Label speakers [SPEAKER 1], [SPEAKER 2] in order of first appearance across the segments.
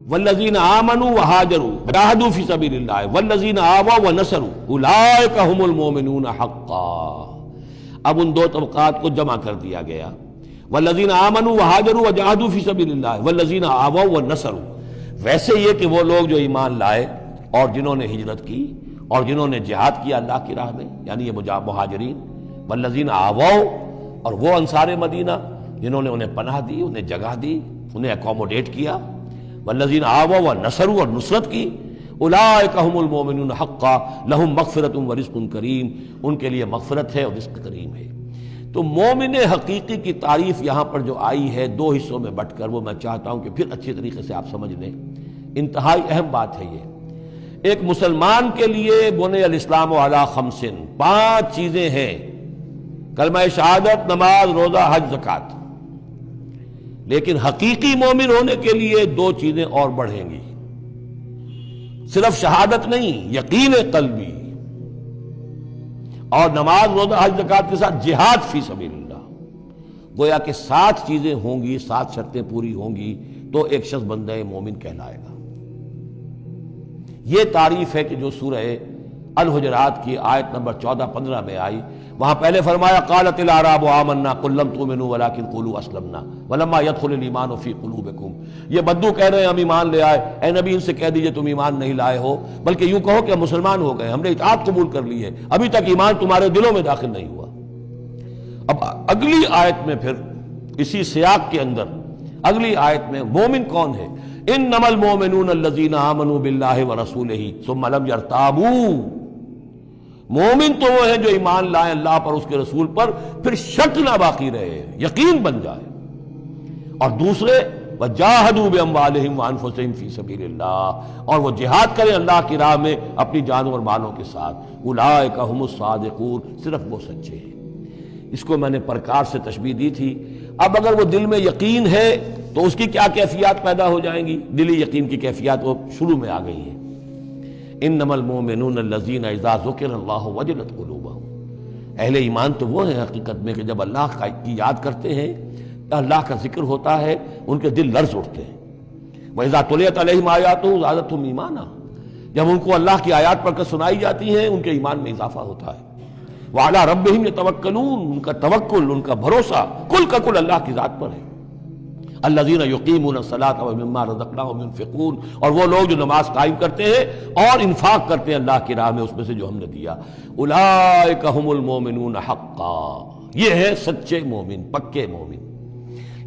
[SPEAKER 1] والذین آمنوا وہاجروا وجاہدوا فی سبیل اللہ والذین آووا ونصروا اولئک هم المؤمنون حقا۔ اب ان دو طبقات کو جمع کر دیا گیا، والذین آمنوا وہاجروا وجاہدوا فی سبیل اللہ والذین آووا ونصروا۔ ویسے یہ کہ وہ لوگ جو ایمان لائے اور جنہوں نے ہجرت کی اور جنہوں نے جہاد کیا اللہ کی راہ میں، یعنی یہ مہاجرین، والذین آووا، اور وہ انصار مدینہ جنہوں نے انہیں پناہ دی، انہیں جگہ دی، انہیں اکوموڈیٹ کیا، والذین آووا ونصروا، اور نصرت کی، اولئک هم المؤمنون حقا لہم مغفرۃ ورزق کریم، ان کے لیے مغفرت ہے اور رزق کریم ہے۔ تو مومن حقیقی کی تعریف یہاں پر جو آئی ہے دو حصوں میں بٹ کر، وہ میں چاہتا ہوں کہ پھر اچھے طریقے سے آپ سمجھ لیں، انتہائی اہم بات ہے یہ۔ ایک مسلمان کے لیے بنی الاسلام علی خمس، 5 چیزیں ہیں: کلمہ شہادت، نماز، روزہ، حج، زکوٰۃ۔ لیکن حقیقی مومن ہونے کے لیے 2 چیزیں اور بڑھیں گی، صرف شہادت نہیں، یقین قلبی، اور نماز، روزہ، حج، زکوٰۃ کے ساتھ جہاد فی سبیل اللہ۔ گویا کہ 7 چیزیں ہوں گی، 7 شرطیں پوری ہوں گی تو ایک شخص بندہ مومن کہلائے گا۔ یہ تعریف ہے کہ جو سورہ الحجرات کی آیت نمبر 14-15 میں آئی۔ وہاں پہلے فرمایا قالت الاعراب آمنا قل لم تؤمنوا ولکن قولوا اسلمنا ولما يدخل الايمان في قلوبكم۔ یہ بدو کہہ رہے ہیں ہم ایمان لے آئے، اے نبی ان سے کہہ دیجئے تم ایمان نہیں لائے ہو، بلکہ یوں کہو کہ ہم مسلمان ہو گئے، ہم نے اطاعت قبول کر لی ہے، ابھی تک ایمان تمہارے دلوں میں داخل نہیں ہوا۔ اب اگلی آیت میں پھر اسی سیاق کے اندر اگلی آیت میں مومن کون ہے؟ انما المؤمنون الذين آمنوا بالله ورسوله ثم لم يرتابوا۔ مومن تو وہ ہیں جو ایمان لائیں اللہ پر، اس کے رسول پر، پھر شک نہ باقی رہے، یقین بن جائے۔ اور دوسرے وجاہدوا باموالہم وانفسہم فی سبیل اللہ، اور وہ جہاد کریں اللہ کی راہ میں اپنی جانوں اور مالوں کے ساتھ۔ اولئک ھم الصادقون، صرف وہ سچے ہیں۔ اس کو میں نے پرکار سے تشبیہ دی تھی۔ اب اگر وہ دل میں یقین ہے تو اس کی کیا کیفیات پیدا ہو جائیں گی؟ دلی یقین کی کیفیات وہ شروع میں آ گئی ہیں۔ انما المؤمنون الذین اذا ذکر اللہ وجلت قلوبہم۔ اہل ایمان تو وہ ہیں حقیقت میں کہ جب اللہ کی یاد کرتے ہیں، اللہ کا ذکر ہوتا ہے، ان کے دل لرز اٹھتے ہیں۔ وَإِذَا تُلِيَتْ عَلَيْهِمْ آيَاتُهُ زَادَتْهُمْ ایمانا۔ جب ان کو اللہ کی آیات پڑھ کر سنائی جاتی ہیں، ان کے ایمان میں اضافہ ہوتا ہے۔ وَعَلَىٰ رَبِّهِمْ يَتَوَكَّلُونَ، ان کا توکل، ان کا بھروسہ کل کا کل اللہ کی ذات پر ہے۔ الذین یقیمون الصلاۃ ومما رزقناہم ينفقون، اور وہ لوگ جو نماز قائم کرتے ہیں اور انفاق کرتے ہیں اللہ کی راہ میں اس میں سے جو ہم نے دیا۔ اولئک ھم المؤمنون حقا، یہ ہے سچے مومن، پکے مومن۔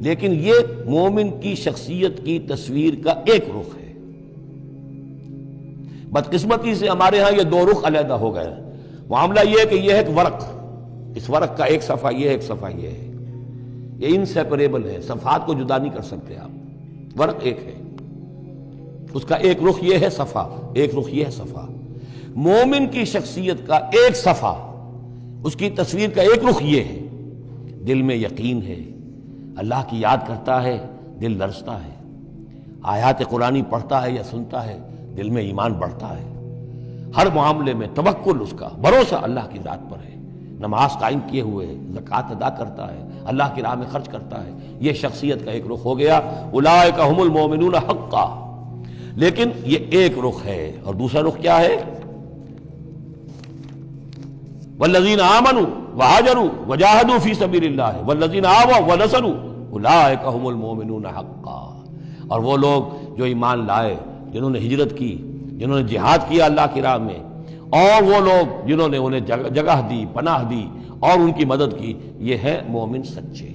[SPEAKER 1] لیکن یہ مومن کی شخصیت کی تصویر کا ایک رخ ہے۔ بدقسمتی سے ہمارے ہاں یہ 2 رخ علیحدہ ہو گئے ہیں۔ معاملہ یہ ہے کہ یہ ہے ایک ورق، اس ورق کا ایک صفحہ یہ ہے، ایک صفحہ یہ ہے، یہ انسیپریبل ہے، صفحات کو جدا نہیں کر سکتے آپ۔ ورق ایک ہے، اس کا ایک رخ یہ ہے صفحہ، ایک رخ یہ ہے صفحہ۔ مومن کی شخصیت کا ایک صفحہ، اس کی تصویر کا ایک رخ یہ ہے، دل میں یقین ہے، اللہ کی یاد کرتا ہے، دل لرزتا ہے، آیات قرآنی پڑھتا ہے یا سنتا ہے، دل میں ایمان بڑھتا ہے، ہر معاملے میں توکل، اس کا بھروسہ اللہ کی ذات پر ہے، نماز قائم کیے ہوئے ہے، زکوٰۃ ادا کرتا ہے، اللہ کی راہ میں خرچ کرتا ہے۔ یہ شخصیت کا ایک رخ ہو گیا، اولئک ھم المؤمنون حقا۔ لیکن یہ ایک رخ ہے، اور دوسرا رخ کیا ہے؟ والذین آمنوا وہاجروا وجاہدوا فی سبیل اللہ والذین آووا ونصروا اولئک ھم المؤمنون حقا۔ اور وہ لوگ جو ایمان لائے، جنہوں نے ہجرت کی، جنہوں نے جہاد کیا اللہ کی راہ میں، اور وہ لوگ جنہوں نے انہیں جگہ دی، پناہ دی اور ان کی مدد کی، یہ ہے مومن سچے۔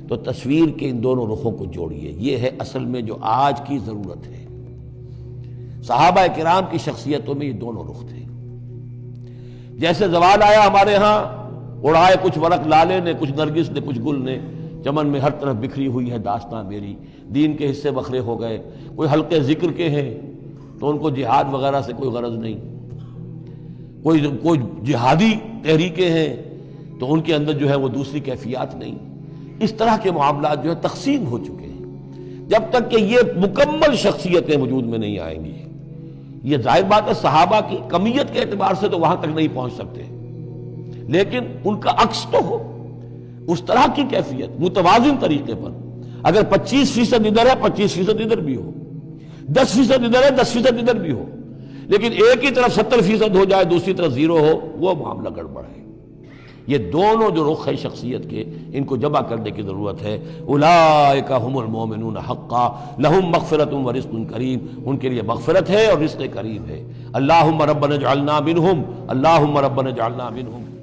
[SPEAKER 1] تو تصویر کے ان دونوں رخوں کو جوڑیے، یہ ہے اصل میں جو آج کی ضرورت ہے۔ صحابہ کرام کی شخصیتوں میں یہ دونوں رخ تھے۔ جیسے زوال آیا ہمارے ہاں، اڑائے کچھ ورق لالے نے، کچھ نرگس نے، کچھ گل نے، چمن میں ہر طرف بکھری ہوئی ہے داستان میری، دین کے حصے بکھرے ہو گئے، کوئی حلقے ذکر کے ہیں تو ان کو جہاد وغیرہ سے کوئی غرض نہیں، کوئی جہادی تحریکیں ہیں تو ان کے اندر جو ہے وہ دوسری کیفیات نہیں۔ اس طرح کے معاملات جو ہے تقسیم ہو چکے ہیں۔ جب تک کہ یہ مکمل شخصیتیں وجود میں نہیں آئیں گی، یہ ظاہر بات ہے صحابہ کی کمیت کے اعتبار سے تو وہاں تک نہیں پہنچ سکتے، لیکن ان کا عکس تو ہو، اس طرح کی کیفیت متوازن طریقے پر۔ اگر 25% ادھر ہے 25% ادھر بھی ہو، 10% ادھر ہے 10% ادھر بھی ہو، لیکن ایک ہی طرف 70% ہو جائے دوسری طرف 0 ہو، وہ معاملہ گڑبڑ ہے۔ یہ دونوں جو رخ ہے شخصیت کے، ان کو جمع کرنے کی ضرورت ہے۔ اولئک هم المؤمنون حقا لهم مغفرۃ ورزق کریم، ان کے لیے مغفرت ہے اور رزق کریم ہے۔ اللہم ربنا اجعلنا منہم، اللہم ربنا اجعلنا منہم۔